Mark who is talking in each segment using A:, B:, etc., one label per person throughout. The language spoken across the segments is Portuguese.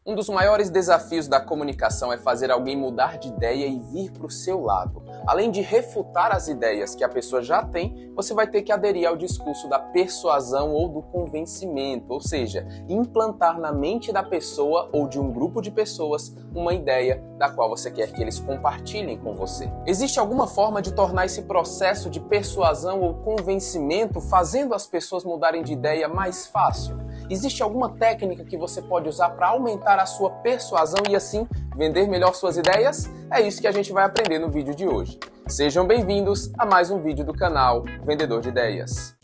A: Um dos maiores desafios da comunicação é fazer alguém mudar de ideia e vir para o seu lado. Além de refutar as ideias que a pessoa já tem, você vai ter que aderir ao discurso da persuasão ou do convencimento, ou seja, implantar na mente da pessoa ou de um grupo de pessoas uma ideia da qual você quer que eles compartilhem com você. Existe alguma forma de tornar esse processo de persuasão ou convencimento fazendo as pessoas mudarem de ideia mais fácil? Existe alguma técnica que você pode usar para aumentar a sua persuasão e assim vender melhor suas ideias? É isso que a gente vai aprender no vídeo de hoje. Sejam bem-vindos a mais um vídeo do canal Vendedor de Ideias.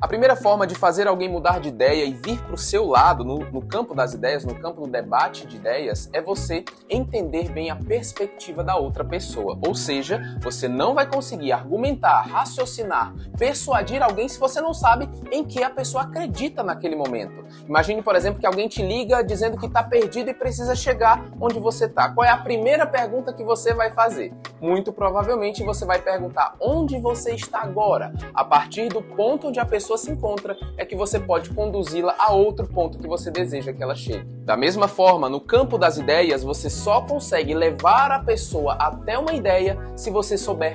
A: A primeira forma de fazer alguém mudar de ideia e vir para o seu lado no campo das ideias, no campo do debate de ideias, é você entender bem a perspectiva da outra pessoa. Ou seja, você não vai conseguir argumentar, raciocinar, persuadir alguém se você não sabe em que a pessoa acredita naquele momento. Imagine, por exemplo, que alguém te liga dizendo que está perdido e precisa chegar onde você está. Qual é a primeira pergunta que você vai fazer? Muito provavelmente você vai perguntar onde você está agora. A partir do ponto onde a pessoa se encontra, é que você pode conduzi-la a outro ponto que você deseja que ela chegue. Da mesma forma, no campo das ideias, você só consegue levar a pessoa até uma ideia se você souber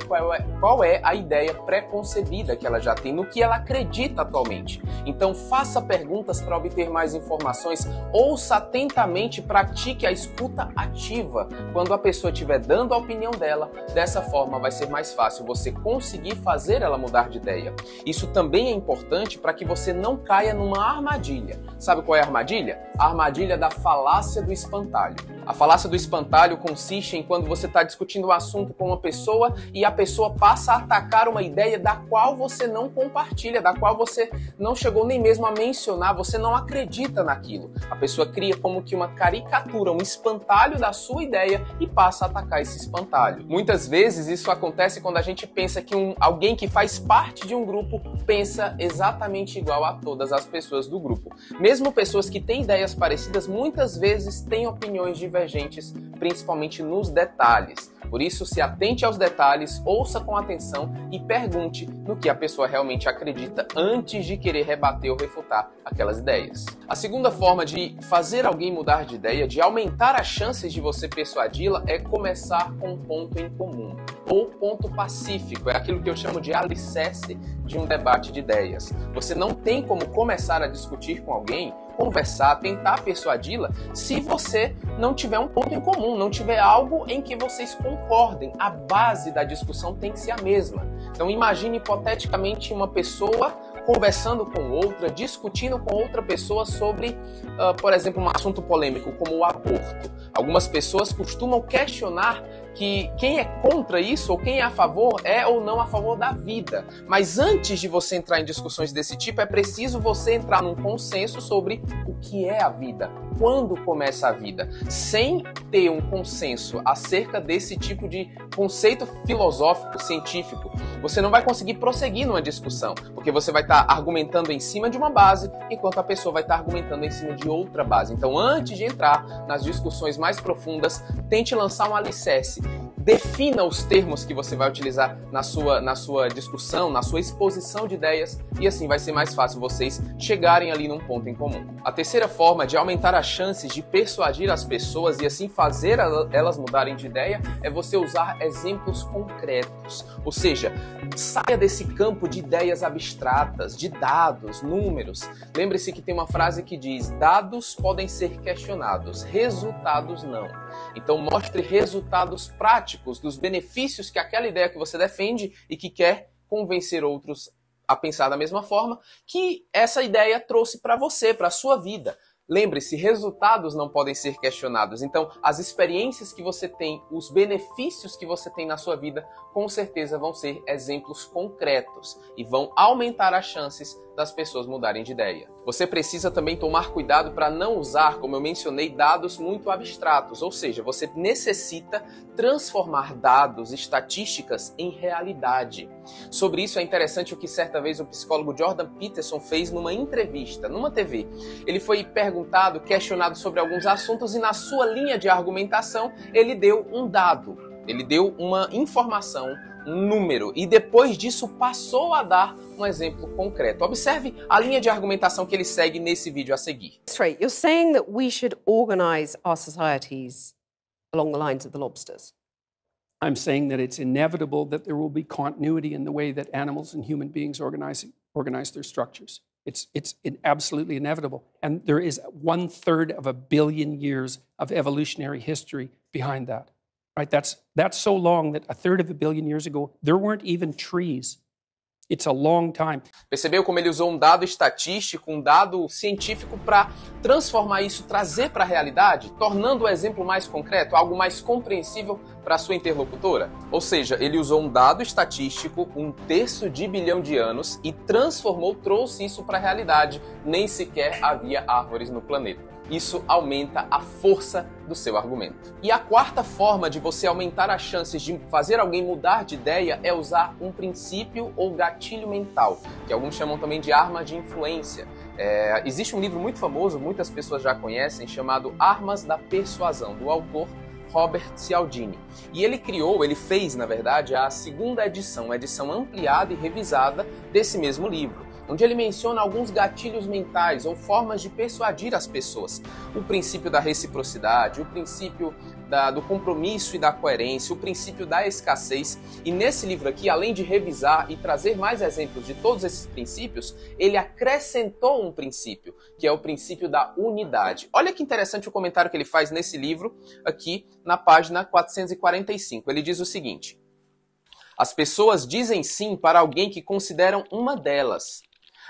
A: qual é a ideia pré-concebida que ela já tem, no que ela acredita atualmente. Então, faça perguntas para obter mais informações, ouça atentamente, pratique a escuta ativa. Quando a pessoa estiver dando a opinião dela, dessa forma vai ser mais fácil você conseguir fazer ela mudar de ideia. Isso também é importante para que você não caia numa armadilha. Sabe qual é a armadilha? A armadilha da falácia do espantalho. A falácia do espantalho consiste em quando você está discutindo um assunto com uma pessoa e a pessoa passa a atacar uma ideia da qual você não compartilha, da qual você não chegou nem mesmo a mencionar, você não acredita naquilo. A pessoa cria como que uma caricatura, um espantalho da sua ideia e passa a atacar esse espantalho. Muitas vezes isso acontece quando a gente pensa que alguém que faz parte de um grupo pensa exatamente igual a todas as pessoas do grupo. Mesmo pessoas que têm ideias parecidas, muitas vezes têm opiniões divergentes, principalmente nos detalhes. Por isso, se atente aos detalhes, ouça com atenção e pergunte no que a pessoa realmente acredita antes de querer rebater ou refutar aquelas ideias. A segunda forma de fazer alguém mudar de ideia, de aumentar as chances de você persuadi-la, é começar com um ponto em comum, ou ponto pacífico, é aquilo que eu chamo de alicerce de um debate de ideias. Você não tem como começar a discutir com alguém, conversar, tentar persuadi-la, se você não tiver um ponto em comum, não tiver algo em que vocês concordem. A base da discussão tem que ser a mesma. Então imagine hipoteticamente uma pessoa conversando com outra, discutindo com outra pessoa sobre, por exemplo, um assunto polêmico como o aborto. Algumas pessoas costumam questionar que quem é contra isso ou quem é a favor é ou não a favor da vida. Mas antes de você entrar em discussões desse tipo, é preciso você entrar num consenso sobre o que é a vida, quando começa a vida. Sem ter um consenso acerca desse tipo de conceito filosófico, científico, você não vai conseguir prosseguir numa discussão, porque você vai estar argumentando em cima de uma base, enquanto a pessoa vai estar argumentando em cima de outra base. Então, antes de entrar nas discussões mais profundas, tente lançar um alicerce. Defina os termos que você vai utilizar na sua discussão, na sua exposição de ideias, e assim vai ser mais fácil vocês chegarem ali num ponto em comum. A terceira forma de aumentar as chances de persuadir as pessoas e assim fazer elas mudarem de ideia é você usar exemplos concretos. Ou seja, saia desse campo de ideias abstratas, de dados, números. Lembre-se que tem uma frase que diz: dados podem ser questionados, resultados não. Então mostre resultados práticos dos benefícios que aquela ideia que você defende e que quer convencer outros a pensar da mesma forma que essa ideia trouxe para você, para a sua vida. Lembre-se, resultados não podem ser questionados. Então, as experiências que você tem, os benefícios que você tem na sua vida, com certeza vão ser exemplos concretos e vão aumentar as chances das pessoas mudarem de ideia. Você precisa também tomar cuidado para não usar, como eu mencionei, dados muito abstratos, ou seja, você necessita transformar dados, estatísticas em realidade. Sobre isso é interessante o que certa vez o psicólogo Jordan Peterson fez numa entrevista, numa TV. Ele foi perguntado, questionado sobre alguns assuntos e na sua linha de argumentação ele deu um dado, ele deu uma informação, número e depois disso passou a dar um exemplo concreto. Observe a linha de argumentação que ele segue nesse vídeo a seguir.
B: Straight, you're saying that we should organize our societies along the lines of the lobsters.
C: I'm saying that it's inevitable that there will be continuity in the way that animals and human beings organize their structures. It's absolutely inevitable. And there is 1/3 of a billion years of evolutionary history behind that. Right? That's so long that 1/3 of a billion years ago, there weren't even trees. It's a long time.
A: Percebeu como ele usou um dado estatístico, um dado científico para transformar isso, trazer para a realidade, tornando o exemplo mais concreto, algo mais compreensível para a sua interlocutora? Ou seja, ele usou um dado estatístico, 1/3 de bilhão de anos e trouxe isso para a realidade. Nem sequer havia árvores no planeta. Isso aumenta a força do seu argumento. E a quarta forma de você aumentar as chances de fazer alguém mudar de ideia é usar um princípio ou gatilho mental, que alguns chamam também de arma de influência. Existe um livro muito famoso, muitas pessoas já conhecem, chamado Armas da Persuasão, do autor Robert Cialdini. E ele fez, na verdade, a segunda edição, uma edição ampliada e revisada desse mesmo livro, onde ele menciona alguns gatilhos mentais ou formas de persuadir as pessoas. O princípio da reciprocidade, o princípio do compromisso e da coerência, o princípio da escassez. E nesse livro aqui, além de revisar e trazer mais exemplos de todos esses princípios, ele acrescentou um princípio, que é o princípio da unidade. Olha que interessante o comentário que ele faz nesse livro, aqui na página 445. Ele diz o seguinte: as pessoas dizem sim para alguém que consideram uma delas.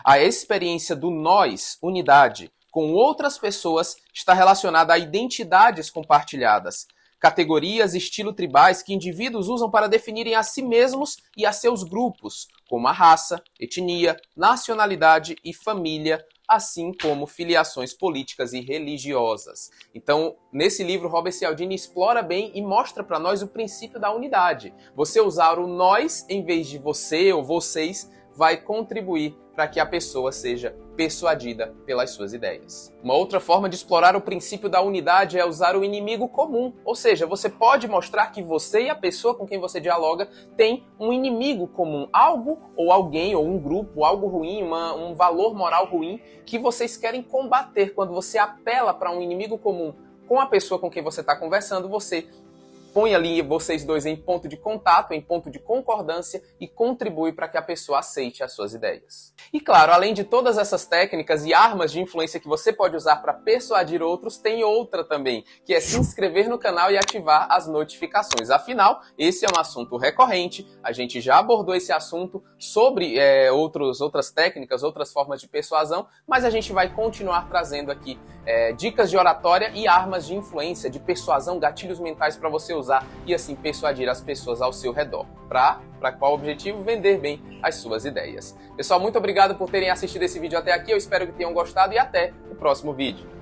A: A experiência do nós, unidade, com outras pessoas está relacionada a identidades compartilhadas, categorias e estilo tribais que indivíduos usam para definirem a si mesmos e a seus grupos, como a raça, etnia, nacionalidade e família, assim como filiações políticas e religiosas. Então, nesse livro, Robert Cialdini explora bem e mostra para nós o princípio da unidade. Você usar o nós em vez de você ou vocês vai contribuir para que a pessoa seja persuadida pelas suas ideias. Uma outra forma de explorar o princípio da unidade é usar o inimigo comum, ou seja, você pode mostrar que você e a pessoa com quem você dialoga têm um inimigo comum, algo ou alguém ou um grupo, algo ruim, um valor moral ruim que vocês querem combater. Quando você apela para um inimigo comum com a pessoa com quem você está conversando, você põe ali vocês dois em ponto de contato, em ponto de concordância e contribui para que a pessoa aceite as suas ideias. E claro, além de todas essas técnicas e armas de influência que você pode usar para persuadir outros, tem outra também, que é se inscrever no canal e ativar as notificações. Afinal, esse é um assunto recorrente, a gente já abordou esse assunto sobre outras técnicas, outras formas de persuasão, mas a gente vai continuar trazendo aqui dicas de oratória e armas de influência, de persuasão, gatilhos mentais para você usar e assim persuadir as pessoas ao seu redor. Para qual objetivo? Vender bem as suas ideias. Pessoal, muito obrigado por terem assistido esse vídeo até aqui, eu espero que tenham gostado e até o próximo vídeo.